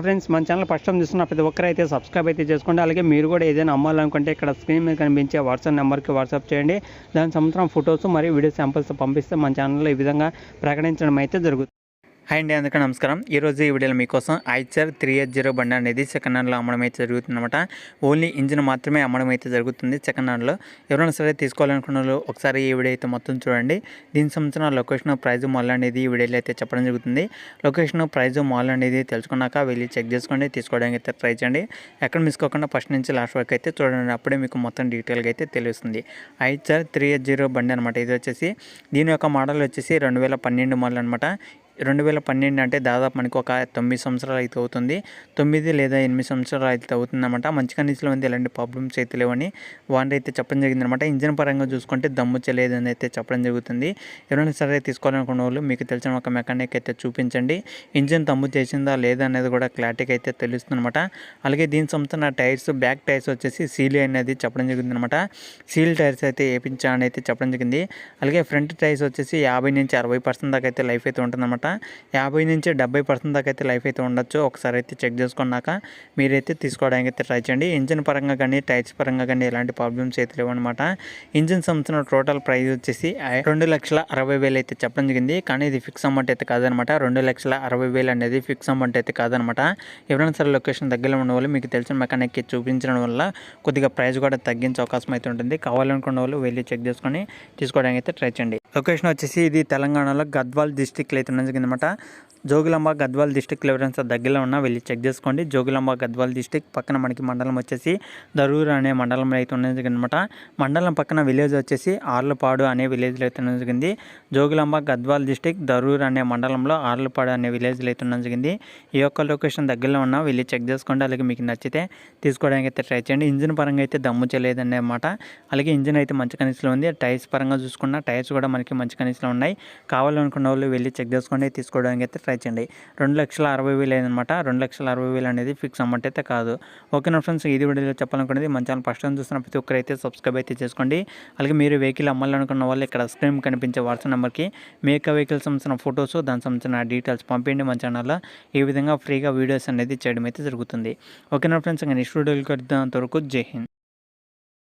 Friends మన channel first time చూస్తున్న ప్రతి ఒక్కరు అయితే సబ్స్క్రైబ్ అయితే చేసుకోండి. అలాగే మీరు కూడా ఏదైనా అమ్మాలనుకుంటే ఇక్కడ స్క్రీన్ మీద కనిపించే వాట్సాప్ నెంబర్కి వాట్సాప్ చేయండి. దాని సంవత్సరం ఫొటోస్ మరియు వీడియో శాంపిల్స్ పంపిస్తే మన ఛానల్లో ఈ విధంగా ప్రకటించడం అయితే జరుగుతుంది. హాయ్ అండి, అందరికీ నమస్కారం. ఈరోజు ఈ వీడియోలో మీకోసం ఐచర్ 380 బండి అనేది సెకండ్ హ్యాండ్లో అమ్మడం అయితే జరుగుతుందన్నమాట. ఓన్లీ ఇంజిన్ మాత్రమే అమ్మడం అయితే జరుగుతుంది సెకండ్ హ్యాండ్లో. ఎవరైనా సరే తీసుకోవాలనుకున్న వాళ్ళు ఒకసారి ఈ వీడియో అయితే మొత్తం చూడండి. దీనికి సంబంధించిన లొకేషన్, ప్రైజ్, మాల్ అనేది ఈ వీడియోలో అయితే చెప్పడం జరుగుతుంది. లొకేషన్, ప్రైజ్, మాల్ అనేది తెలుసుకున్నాక వెళ్ళి చెక్ చేసుకోండి, తీసుకోవడానికి అయితే ట్రై చేయండి. ఎక్కడ మిస్ కాకుండా ఫస్ట్ నుంచి లాస్ట్ వరకు అయితే చూడండి, అప్పుడే మీకు మొత్తం డీటెయిల్గా అయితే తెలుస్తుంది. ఐచర్ 380 బండి అనమాట. ఇది వచ్చేసి దీని యొక్క మోడల్ వచ్చేసి 2012 మోడల్ అనమాట. 2012 అంటే దాదాపు మనకు ఒక 9 సంవత్సరాలు అయితే అవుతుంది. 9 లేదా 8 సంవత్సరాలు అయితే అవుతుందన్నమాట. మంచి కండిషన్లో ఉంది, ఎలాంటి ప్రాబ్లమ్స్ అయితే లేవని వారంటీ అయితే చెప్పడం జరిగిందనమాట. ఇంజిన్ పరంగా చూసుకుంటే దమ్ము చెల్లేదని అయితే చెప్పడం జరుగుతుంది. ఎవరైనా సరే తీసుకోవాలనుకున్న వాళ్ళు మీకు తెలిసిన ఒక మెకానిక్ అయితే చూపించండి. ఇంజిన్ దమ్ము చేసిందా లేదా అనేది కూడా క్లారిటీగా అయితే తెలుస్తుంది అనమాట. అలాగే దీని సంబంధించిన టైర్స్, బ్యాక్ టైర్స్ వచ్చేసి సీల్ అనేది చెప్పడం జరిగింది అనమాట. సీల్ టైర్స్ అయితే వేయించాలని అయితే చెప్పడం జరిగింది. అలాగే ఫ్రంట్ టైర్స్ వచ్చేసి 50 నుంచి 60% దాకా అయితే లైఫ్ అయితే ఉంటుందన్నమాట. 50 నుంచి 70% దాకా అయితే లైఫ్ అయితే ఉండొచ్చు. ఒకసారి అయితే చెక్ చేసుకున్నాక మీరైతే తీసుకోవడానికి అయితే ట్రై చేయండి. ఇంజిన్ పరంగా కానీ టైర్స్ పరంగా కానీ ఎలాంటి ప్రాబ్లమ్స్ అయితే లేవన్నమాట. ఇంజిన్ సంబంధించిన టోటల్ ప్రైస్ వచ్చేసి 2,60,000 అయితే చెప్పడం జరిగింది. కానీ ఇది ఫిక్స్ అమౌంట్ అయితే కాదనమాట. 2,60,000 అనేది ఫిక్స్ అమౌంట్ అయితే కాదనమాట. ఎవరైనా సరే లొకేషన్ దగ్గరలో ఉన్న వాళ్ళు మీకు తెలిసిన మెకానిక్కి చూపించడం వల్ల కొద్దిగా ప్రైస్ కూడా తగ్గించే అవకాశం అయితే ఉంటుంది. కావాలనుకున్న వాళ్ళు వెళ్ళి చెక్ చేసుకొని తీసుకోవడానికి అయితే ట్రై చేయండి. లొకేషన్ వచ్చేసి ఇది తెలంగాణలో గద్వాల్ డిస్టిక్లో అయితే ఉన్నదన్నమాట. జోగులాంబ గద్వాల్ డిస్టిక్ ఎవరైనా దగ్గరలో ఉన్నా వెళ్ళి చెక్ చేసుకోండి. జోగులాంబ గద్వాల్ డిస్టిక్ పక్కన మనకి మండలం వచ్చేసి దరూర్ అనే మండలంలో అయితే ఉన్నది అనమాట. మండలం పక్కన విలేజ్ వచ్చేసి ఆర్లపాడు అనే విలేజ్లో అయితే ఉన్నది జరిగింది. జోగులాంబ గద్వాల్ డిస్టిక్ దరూర్ అనే మండలంలో ఆర్లపాడు అనే విలేజ్లో అయితే ఉన్నది జరిగింది. ఈ యొక్క లొకేషన్ దగ్గరలో ఉన్నా వెళ్ళి చెక్ చేసుకోండి. అలాగే మీకు నచ్చితే తీసుకోవడానికి అయితే ట్రై చేయండి. ఇంజిన్ పరంగా అయితే దమ్ము చేయలేదండి అన్నమాట. అలాగే ఇంజిన్ అయితే మంచి కండిషన్లో ఉంది. టైర్స్ పరంగా చూసుకున్న టైర్స్ కూడా మనకి మంచి కండిషన్లో ఉన్నాయి. కావాలనుకున్న వాళ్ళు వెళ్ళి చెక్ చేసుకోండి, తీసుకోవడానికి అయితే ట్రై చేయండి. 2,60,000 అయిందనమాట. 2,60,000 అనేది ఫిక్స్ అమౌంట్ అయితే కాదు. ఓకేనా ఫ్రెండ్స్, ఇది వీడియోలో చెప్పాలనుకునేది. మన ఛానల్ ఫస్ట్ టైం చూస్తున్న ప్రతి ఒక్కరు అయితే సబ్స్క్రైబ్ అయితే చేసుకోండి. అలాగే మీరు వెహికల్ అమ్మాలనుకున్న వాళ్ళు ఇక్కడ స్క్రీన్ కనిపించే వాట్సాప్ నెంబర్కి మీ యొక్క వెహికల్ సంబంధించిన ఫొటోస్, దానికి సంబంధించిన డీటెయిల్స్ పంపించండి. మన ఛానల్లో ఈ విధంగా ఫ్రీగా వీడియోస్ అనేది చేయడం అయితే జరుగుతుంది. ఓకేనా ఫ్రెండ్స్, ఇంకా నెక్స్ట్ వీడియోకి అంతవరకు జై హింద్.